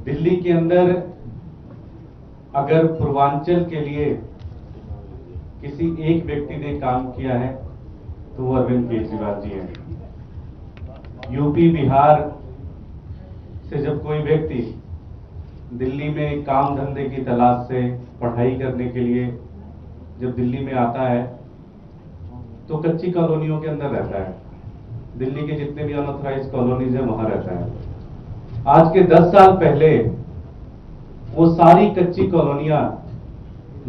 दिल्ली के अंदर अगर पूर्वांचल के लिए किसी एक व्यक्ति ने काम किया है तो वो अरविंद केजरीवाल जी हैं। यूपी बिहार से जब कोई व्यक्ति दिल्ली में काम धंधे की तलाश से पढ़ाई करने के लिए जब दिल्ली में आता है तो कच्ची कॉलोनियों के अंदर रहता है। दिल्ली के जितने भी अनऑथराइज्ड कॉलोनीज है वहां रहता है। आज के 10 साल पहले वो सारी कच्ची कॉलोनियां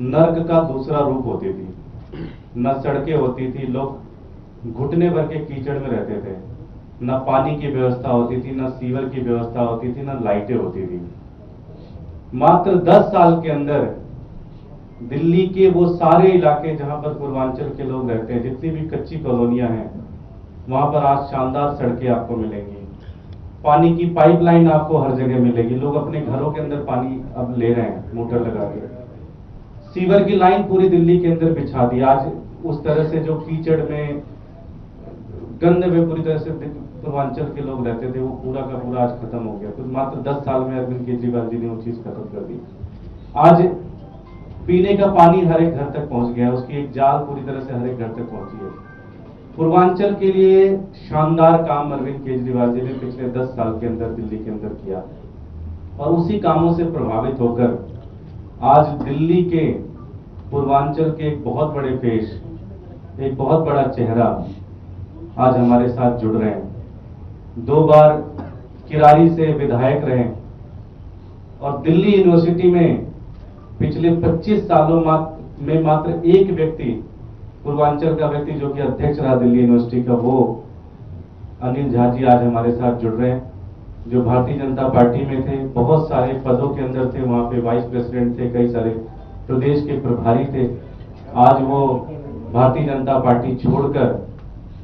नर्क का दूसरा रूप होती थी। न सड़कें होती थी, लोग घुटने भर के कीचड़ में रहते थे, न पानी की व्यवस्था होती थी, न सीवर की व्यवस्था होती थी, न लाइटें होती थी। मात्र 10 साल के अंदर दिल्ली के वो सारे इलाके जहां पर पूर्वांचल के लोग रहते हैं, जितनी भी कच्ची कॉलोनियां हैं, वहां पर आज शानदार सड़कें आपको मिलेंगी। पानी की पाइपलाइन आपको हर जगह मिलेगी। लोग अपने घरों के अंदर पानी अब ले रहे हैं मोटर लगा के। सीवर की लाइन पूरी दिल्ली के अंदर बिछा दी। आज उस तरह से जो कीचड़ में गंद में पूरी तरह से पूर्वांचल के लोग रहते थे, वो पूरा का पूरा आज खत्म हो गया। कुछ मात्र 10 साल में अरविंद केजरीवाल जी ने वो चीज खत्म कर दी। आज पीने का पानी हर एक घर तक पहुंच गया, उसकी एक जाल पूरी तरह से हर एक घर तक पहुंची है। पूर्वांचल के लिए शानदार काम अरविंद केजरीवाल जी ने पिछले 10 साल के अंदर दिल्ली के अंदर किया और उसी कामों से प्रभावित होकर आज दिल्ली के पूर्वांचल के एक बहुत बड़े फेस, एक बहुत बड़ा चेहरा आज हमारे साथ जुड़ रहे हैं। 2 बार किरारी से विधायक रहे और दिल्ली यूनिवर्सिटी में पिछले 25 सालों में मात्र एक व्यक्ति, पूर्वांचल का व्यक्ति जो कि अध्यक्ष रहा दिल्ली यूनिवर्सिटी का, वो अनिल झा जी आज हमारे साथ जुड़ रहे हैं, जो भारतीय जनता पार्टी में थे, बहुत सारे पदों के अंदर थे, वहां पे वाइस प्रेसिडेंट थे, कई सारे प्रदेश के प्रभारी थे। आज वो भारतीय जनता पार्टी छोड़कर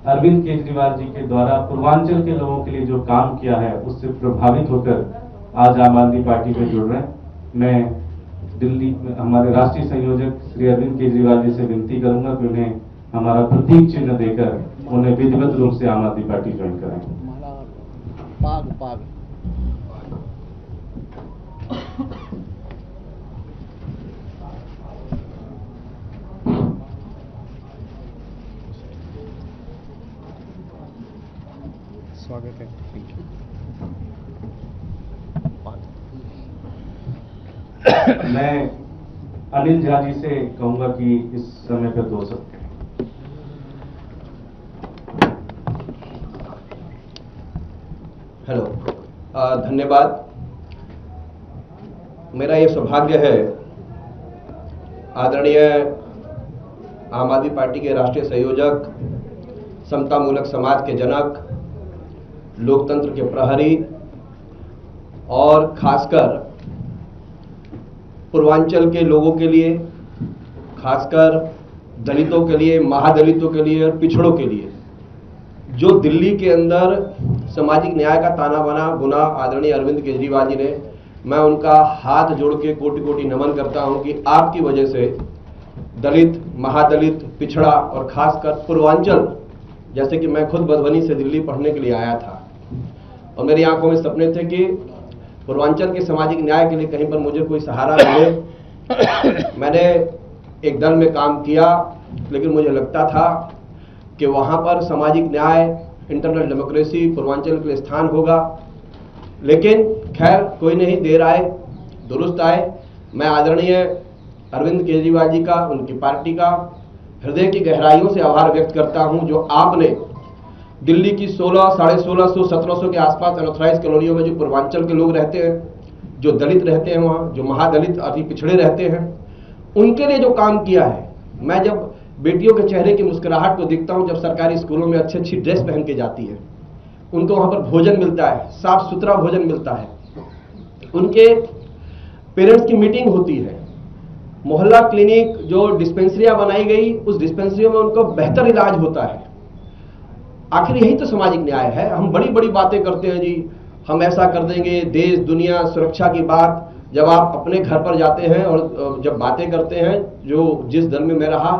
अरविंद केजरीवाल जी के द्वारा पूर्वांचल के लोगों के लिए जो काम किया है उससे प्रभावित होकर आज आम आदमी पार्टी में जुड़ रहे हैं। मैं दिल्ली में हमारे राष्ट्रीय संयोजक श्री अरविंद केजरीवाल जी से विनती करूंगा कि उन्हें हमारा प्रतीक चिन्ह देकर उन्हें विधिवत रूप से आम आदमी पार्टी ज्वाइन कराएं। स्वागत है। मैं अनिल झा जी से कहूंगा कि इस समय पर 2 शब्द। हेलो, धन्यवाद। मेरा ये सौभाग्य है आदरणीय आम आदमी पार्टी के राष्ट्रीय संयोजक, समतामूलक समाज के जनक, लोकतंत्र के प्रहरी और खासकर पूर्वांचल के लोगों के लिए, खासकर दलितों के लिए, महादलितों के लिए और पिछड़ों के लिए जो दिल्ली के अंदर सामाजिक न्याय का ताना बाना बुना आदरणीय अरविंद केजरीवाल जी ने, मैं उनका हाथ जोड़ के कोटि कोटि नमन करता हूं कि आपकी वजह से दलित, महादलित, पिछड़ा और खासकर पूर्वांचल, जैसे कि मैं खुद मधुबनी से दिल्ली पढ़ने के लिए आया था और मेरी आंखों में सपने थे कि पूर्वांचल के सामाजिक न्याय के लिए कहीं पर मुझे कोई सहारा मिले। मैंने एक दल में काम किया, लेकिन मुझे लगता था कि वहां पर सामाजिक न्याय, इंटरनल डेमोक्रेसी पूर्वांचल के लिए स्थान होगा। लेकिन खैर कोई नहीं, देर आए दुरुस्त आए। मैं आदरणीय अरविंद केजरीवाल जी का, उनकी पार्टी का हृदय की गहराइयों से आभार व्यक्त करता हूं, जो आपने दिल्ली की 16, 1650, 1700 के आसपास अनऑथराइज्ड कॉलोनियों में जो पूर्वांचल के लोग रहते हैं, जो दलित रहते हैं वहाँ, जो महादलित अति पिछड़े रहते हैं, उनके लिए जो काम किया है। मैं जब बेटियों के चेहरे की मुस्कुराहट को देखता हूँ, जब सरकारी स्कूलों में अच्छी अच्छी ड्रेस पहन के जाती है, उनको वहाँ पर भोजन मिलता है, साफ सुथरा भोजन मिलता है, उनके पेरेंट्स की मीटिंग होती है, मोहल्ला क्लिनिक जो डिस्पेंसरियाँ बनाई गई, उस डिस्पेंसरियों में उनको बेहतर इलाज होता है। आखिर यही तो सामाजिक न्याय है। हम बड़ी बड़ी बातें करते हैं जी, हम ऐसा कर देंगे, देश दुनिया सुरक्षा की बात, जब आप अपने घर पर जाते हैं और जब बातें करते हैं, जो जिस दल में मैं रहा,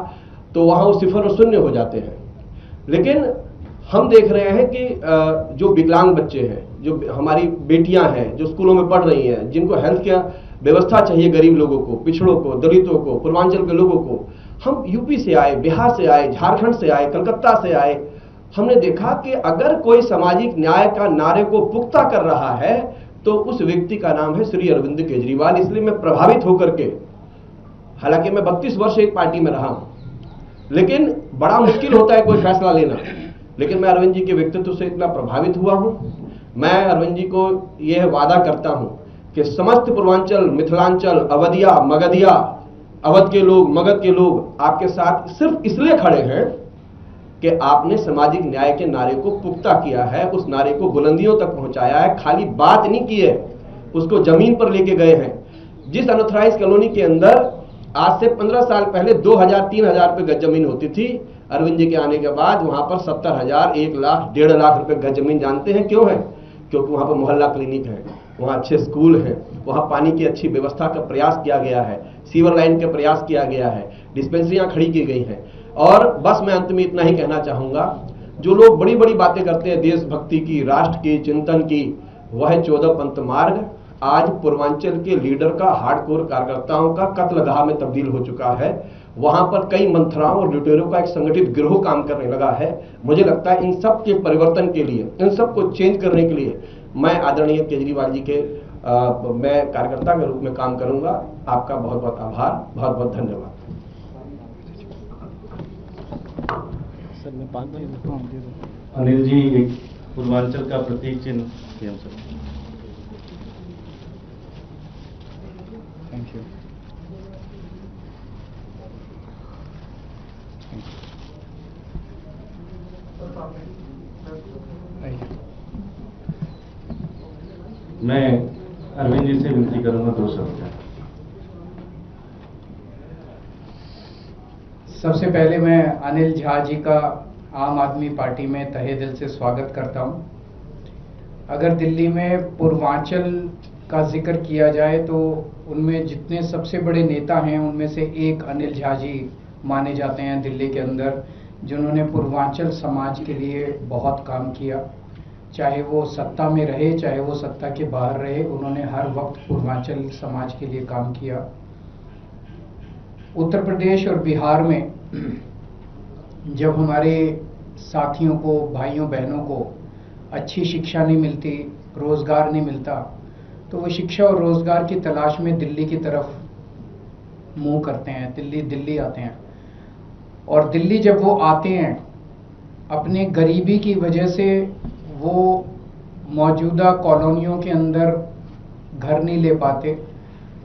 तो वहाँ वो सिफर और शून्य हो जाते हैं। लेकिन हम देख रहे हैं कि जो विकलांग बच्चे हैं, जो हमारी बेटियां हैं जो स्कूलों में पढ़ रही हैं, जिनको हेल्थ केयर व्यवस्था चाहिए, गरीब लोगों को, पिछड़ों को, दलितों को, पूर्वांचल के लोगों को, हम यूपी से आए, बिहार से आए, झारखंड से आए, कलकत्ता से आए, हमने देखा कि अगर कोई सामाजिक न्याय का नारे को पुख्ता कर रहा है तो उस व्यक्ति का नाम है श्री अरविंद केजरीवाल। इसलिए मैं प्रभावित होकर के, हालांकि मैं 32 वर्ष एक पार्टी में रहा हूं, लेकिन बड़ा मुश्किल होता है कोई फैसला लेना, लेकिन मैं अरविंद जी के व्यक्तित्व से इतना प्रभावित हुआ हूं। मैं अरविंद जी को यह वादा करता हूं कि समस्त पूर्वांचल, मिथिलांचल, अवधिया, मगधिया, अवध के लोग, मगध के लोग आपके साथ सिर्फ इसलिए खड़े हैं कि आपने सामाजिक न्याय के नारे को पुख्ता किया है, उस नारे को बुलंदियों तक पहुंचाया है, खाली बात नहीं की है, उसको जमीन पर लेके गए हैं। जिस अनऑथराइज कॉलोनी के अंदर आज से 15 साल पहले 2000-3000 रुपए गज जमीन होती थी, अरविंद जी के आने के बाद वहां पर 70,000, 1 लाख, 1.5 लाख रुपए गज जमीन जानते हैं क्यों है? क्योंकि वहां पर मोहल्ला क्लिनिक है, वहां अच्छे स्कूल हैं, वहां पानी की अच्छी व्यवस्था का प्रयास किया गया है, सीवर लाइन का प्रयास किया गया है, डिस्पेंसरियां खड़ी की गई हैं। और बस मैं अंत में इतना ही कहना चाहूंगा, जो लोग बड़ी बड़ी बातें करते हैं देशभक्ति की, राष्ट्र की, चिंतन की, वह 14 पंथ मार्ग आज पूर्वांचल के लीडर का, हार्डकोर कार्यकर्ताओं का कत्लगाह में तब्दील हो चुका है। वहां पर कई मंथराओं और लुटेरों का एक संगठित गिरोह काम करने लगा है। मुझे लगता है इन सब के परिवर्तन के लिए, इन सब को चेंज करने के लिए मैं आदरणीय केजरीवाल जी के मैं कार्यकर्ता के रूप में काम करूंगा। आपका बहुत बहुत आभार, बहुत बहुत धन्यवाद। सर मैं 5 दे दो। अनिल जी, एक पूर्वांचल का प्रतीक चिन्ह सीएम सर। Thank you. मैं अरविंद जी से विनती करूंगा 2 शब्द। सबसे पहले मैं अनिल झा जी का आम आदमी पार्टी में तहे दिल से स्वागत करता हूं। अगर दिल्ली में पूर्वांचल का जिक्र किया जाए तो उनमें जितने सबसे बड़े नेता हैं उनमें से एक अनिल झा जी माने जाते हैं दिल्ली के अंदर, जिन्होंने पूर्वांचल समाज के लिए बहुत काम किया। चाहे वो सत्ता में रहे, चाहे वो सत्ता के बाहर रहे, उन्होंने हर वक्त पूर्वांचल समाज के लिए काम किया। उत्तर प्रदेश और बिहार में जब हमारे साथियों को, भाइयों बहनों को अच्छी शिक्षा नहीं मिलती, रोजगार नहीं मिलता, तो वो शिक्षा और रोजगार की तलाश में दिल्ली की तरफ मुंह करते हैं, दिल्ली आते हैं। और दिल्ली जब वो आते हैं, अपने गरीबी की वजह से वो मौजूदा कॉलोनियों के अंदर घर नहीं ले पाते,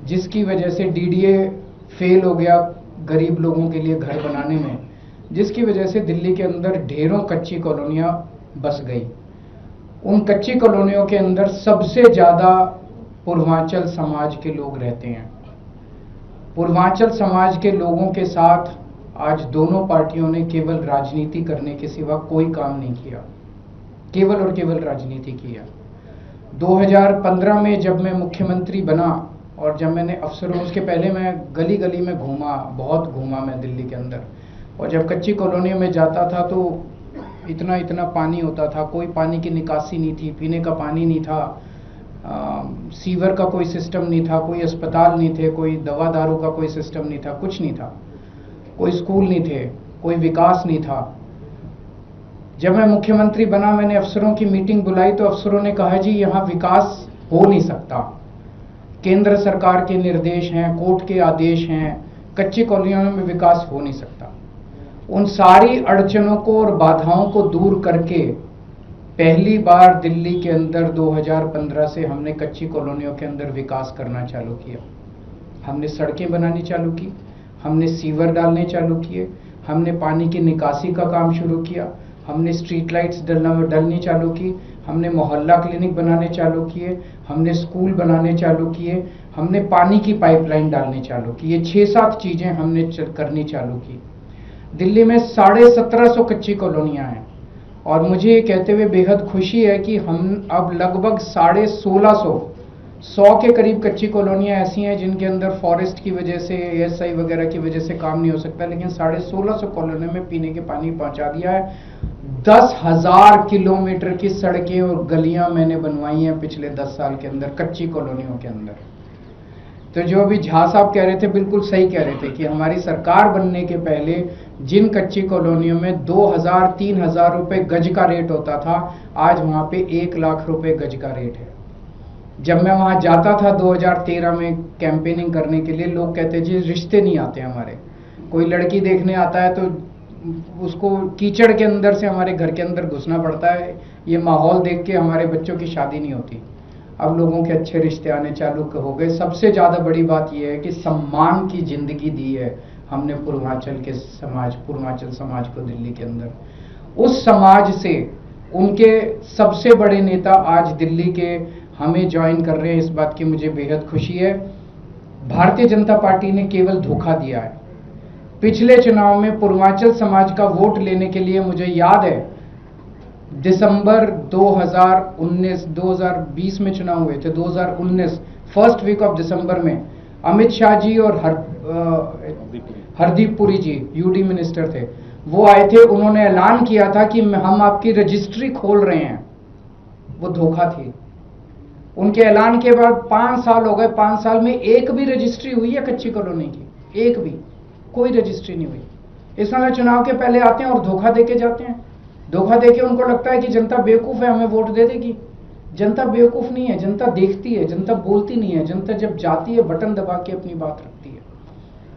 जिसकी वजह से डीडीए फेल हो गया गरीब लोगों के लिए घर बनाने में, जिसकी वजह से दिल्ली के अंदर ढेरों कच्ची कॉलोनियां बस गई। उन कच्ची कॉलोनियों के अंदर सबसे ज्यादा पूर्वांचल समाज के लोग रहते हैं। पूर्वांचल समाज के लोगों के साथ आज दोनों पार्टियों ने केवल राजनीति करने के सिवा कोई काम नहीं किया, केवल और केवल राजनीति किया। 2015 में जब मैं मुख्यमंत्री बना और जब मैंने अफसरों, उसके पहले मैं गली गली में घूमा, बहुत घूमा मैं दिल्ली के अंदर, और जब कच्ची कॉलोनियों में जाता था तो इतना पानी होता था, कोई पानी की निकासी नहीं थी, पीने का पानी नहीं था, सीवर का कोई सिस्टम नहीं था, कोई अस्पताल नहीं थे, कोई दवा दारू का कोई सिस्टम नहीं था, कुछ नहीं था, कोई स्कूल नहीं थे, कोई विकास नहीं था। जब मैं मुख्यमंत्री बना, मैंने अफसरों की मीटिंग बुलाई तो अफसरों ने कहा जी यहाँ विकास हो नहीं सकता, केंद्र सरकार के निर्देश हैं, कोर्ट के आदेश हैं, कच्ची कॉलोनियों में विकास हो नहीं सकता। उन सारी अड़चनों को और बाधाओं को दूर करके पहली बार दिल्ली के अंदर 2015 से हमने कच्ची कॉलोनियों के अंदर विकास करना चालू किया। हमने सड़कें बनानी चालू की, हमने सीवर डालने चालू किए, हमने पानी की निकासी का काम शुरू किया, हमने स्ट्रीट लाइट्स डलनी चालू की, हमने मोहल्ला क्लिनिक बनाने चालू किए, हमने स्कूल बनाने चालू किए, हमने पानी की पाइपलाइन डालने चालू की। ये 6-7 चीजें हमने करनी चालू की। दिल्ली में 1750 कच्ची कॉलोनियां हैं और मुझे ये कहते हुए बेहद खुशी है कि हम अब लगभग 150 के करीब कच्ची कॉलोनियां ऐसी हैं जिनके अंदर फॉरेस्ट की वजह से, एएसआई वगैरह की वजह से काम नहीं हो सकता, लेकिन 1650 कॉलोनियों में पीने के पानी पहुंचा दिया है। 10,000 किलोमीटर की सड़कें और गलियां मैंने बनवाई हैं पिछले 10 साल के अंदर, कच्ची कॉलोनियों के अंदर। तो जो अभी झा साहब कह रहे थे बिल्कुल सही कह रहे थे कि हमारी सरकार बनने के पहले जिन कच्ची कॉलोनियों में 2,000-3,000 रुपए गज का रेट होता था, आज वहां पे 1 लाख रुपए गज का रेट है। जब मैं वहां जाता था 2013 में कैंपेनिंग करने के लिए, लोग कहते जी रिश्ते नहीं आते हमारे, कोई लड़की देखने आता है तो उसको कीचड़ के अंदर से हमारे घर के अंदर घुसना पड़ता है, ये माहौल देख के हमारे बच्चों की शादी नहीं होती। अब लोगों के अच्छे रिश्ते आने चालू हो गए। सबसे ज़्यादा बड़ी बात यह है कि सम्मान की जिंदगी दी है हमने पूर्वांचल समाज को दिल्ली के अंदर। उस समाज से उनके सबसे बड़े नेता आज दिल्ली के हमें ज्वाइन कर रहे हैं, इस बात की मुझे बेहद खुशी है। भारतीय जनता पार्टी ने केवल धोखा दिया है। पिछले चुनाव में पूर्वांचल समाज का वोट लेने के लिए मुझे याद है दिसंबर 2020 में चुनाव हुए थे, 2019 फर्स्ट वीक ऑफ दिसंबर में अमित शाह जी और हरदीप पुरी जी यूडी मिनिस्टर थे, वो आए थे। उन्होंने ऐलान किया था कि हम आपकी रजिस्ट्री खोल रहे हैं। वो धोखा थी। उनके ऐलान के बाद 5 साल हो गए, 5 साल में एक भी रजिस्ट्री हुई है कच्ची कॉलोनी की? एक भी कोई रजिस्ट्री नहीं हुई। इस समय चुनाव के पहले आते हैं और धोखा देके जाते हैं। धोखा देके उनको लगता है कि जनता बेवकूफ है, हमें वोट दे देगी। जनता बेवकूफ नहीं है, जनता देखती है, जनता बोलती नहीं है। जनता जब जाती है बटन दबा के अपनी बात रखती है।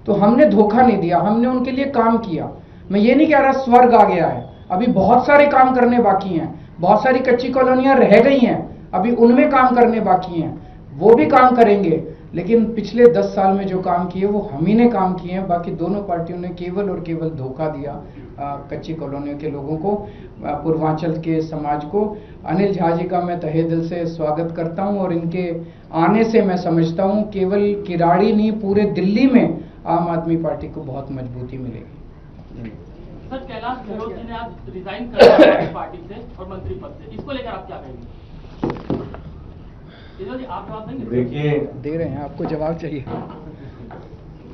तो हमने धोखा नहीं दिया, हमने उनके लिए काम किया। मैं ये नहीं कह रहा स्वर्ग आ गया है, अभी बहुत सारे काम करने बाकी हैं। बहुत सारी कच्ची कॉलोनियां रह गई हैं, अभी उनमें काम करने बाकी हैं, वो भी काम करेंगे। लेकिन पिछले 10 साल में जो काम किए वो हम ही ने काम किए हैं। बाकी दोनों पार्टियों ने केवल और केवल धोखा दिया कच्ची कॉलोनियों के लोगों को, पूर्वांचल के समाज को। अनिल झा जी का मैं तहे दिल से स्वागत करता हूं और इनके आने से मैं समझता हूं केवल किराड़ी नहीं, पूरे दिल्ली में आम आदमी पार्टी को बहुत मजबूती मिलेगी। सर, कैलाश गहलोत जी ने आज रिजाइन कर दिया पार्टी से और मंत्री पद से, इसको लेकर आप क्या कहेंगे? जी आप जवाब देंगे? देखिए, दे रहे हैं, आपको जवाब चाहिए।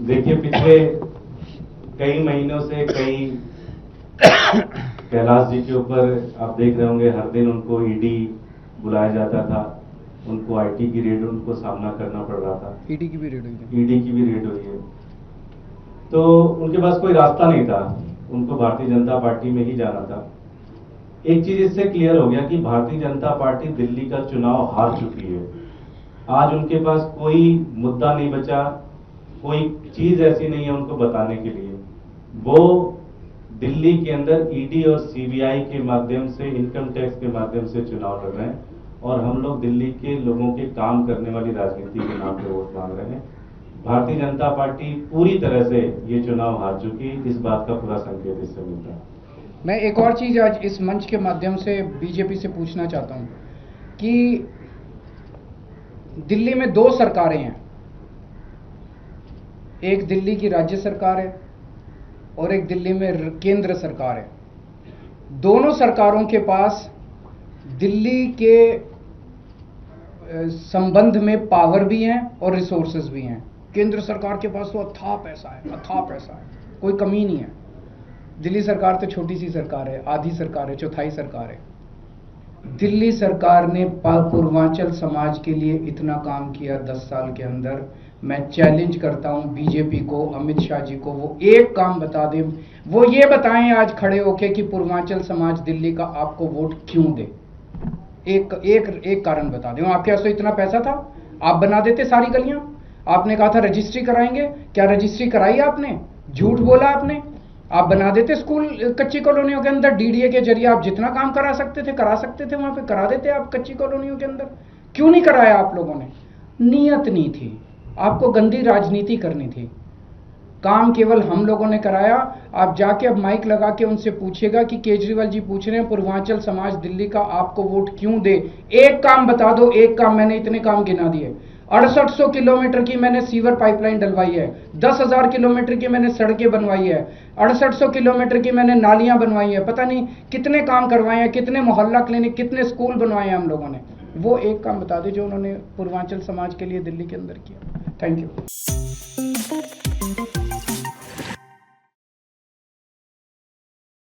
देखिए, पिछले कई महीनों से कैलाश जी के ऊपर आप देख रहे होंगे, हर दिन उनको ईडी बुलाया जाता था, उनको आईटी की रेड उनको सामना करना पड़ रहा था। ईडी की भी रेड हुई है। ईडी की भी रेड हुई है। तो उनके पास कोई रास्ता नहीं था, उनको भारतीय जनता पार्टी में ही जाना था। एक चीज इससे क्लियर हो गया कि भारतीय जनता पार्टी दिल्ली का चुनाव हार चुकी है। आज उनके पास कोई मुद्दा नहीं बचा, कोई चीज ऐसी नहीं है उनको बताने के लिए। वो दिल्ली के अंदर ईडी और सीबीआई के माध्यम से, इनकम टैक्स के माध्यम से चुनाव लड़ रहे हैं और हम लोग दिल्ली के लोगों के काम करने वाली राजनीति के नाम पे वोट मांग रहे हैं। भारतीय जनता पार्टी पूरी तरह से ये चुनाव हार चुकी, इस बात का पूरा संकेत इससे मिलता है। मैं एक और चीज आज इस मंच के माध्यम से बीजेपी से पूछना चाहता हूं कि दिल्ली में 2 सरकारें हैं, एक दिल्ली की राज्य सरकार है और एक दिल्ली में केंद्र सरकार है। दोनों सरकारों के पास दिल्ली के संबंध में पावर भी हैं और रिसोर्सेज भी हैं। केंद्र सरकार के पास तो अथाह पैसा है, कोई कमी नहीं है। दिल्ली सरकार तो छोटी सी सरकार है, आधी सरकार है, चौथाई सरकार है। दिल्ली सरकार ने पूर्वांचल समाज के लिए इतना काम किया 10 साल के अंदर। मैं चैलेंज करता हूं बीजेपी को, अमित शाह जी को, वो एक काम बता दें, वो ये बताएं आज खड़े होके कि पूर्वांचल समाज दिल्ली का आपको वोट क्यों दे। एक कारण बता दें। आपके पास तो इतना पैसा था, आप बना देते सारी गलियां। आपने कहा था रजिस्ट्री कराएंगे, क्या रजिस्ट्री कराई आपने? झूठ बोला आपने। आप बना देते स्कूल कच्ची कॉलोनियों के अंदर, डीडीए के जरिए आप जितना काम करा सकते थे वहां पे करा देते आप कच्ची कॉलोनियों के अंदर। क्यों नहीं कराया आप लोगों ने? नियत नहीं थी, आपको गंदी राजनीति करनी थी। काम केवल हम लोगों ने कराया। आप जाके अब माइक लगा के उनसे पूछिएगा कि केजरीवाल जी पूछ रहे हैं पूर्वांचल समाज दिल्ली का आपको वोट क्यों दे। एक काम बता दो, एक काम। मैंने इतने काम गिना दिए। 6800 किलोमीटर की मैंने सीवर पाइपलाइन डलवाई है, 10,000 किलोमीटर की मैंने सड़कें बनवाई है, 6800 किलोमीटर की मैंने नालियां बनवाई है, पता नहीं कितने काम करवाए हैं, कितने मोहल्ला क्लिनिक, कितने स्कूल बनवाए हैं हम लोगों ने। वो एक काम बता दे जो उन्होंने पूर्वांचल समाज के लिए दिल्ली के अंदर किया। Thank you.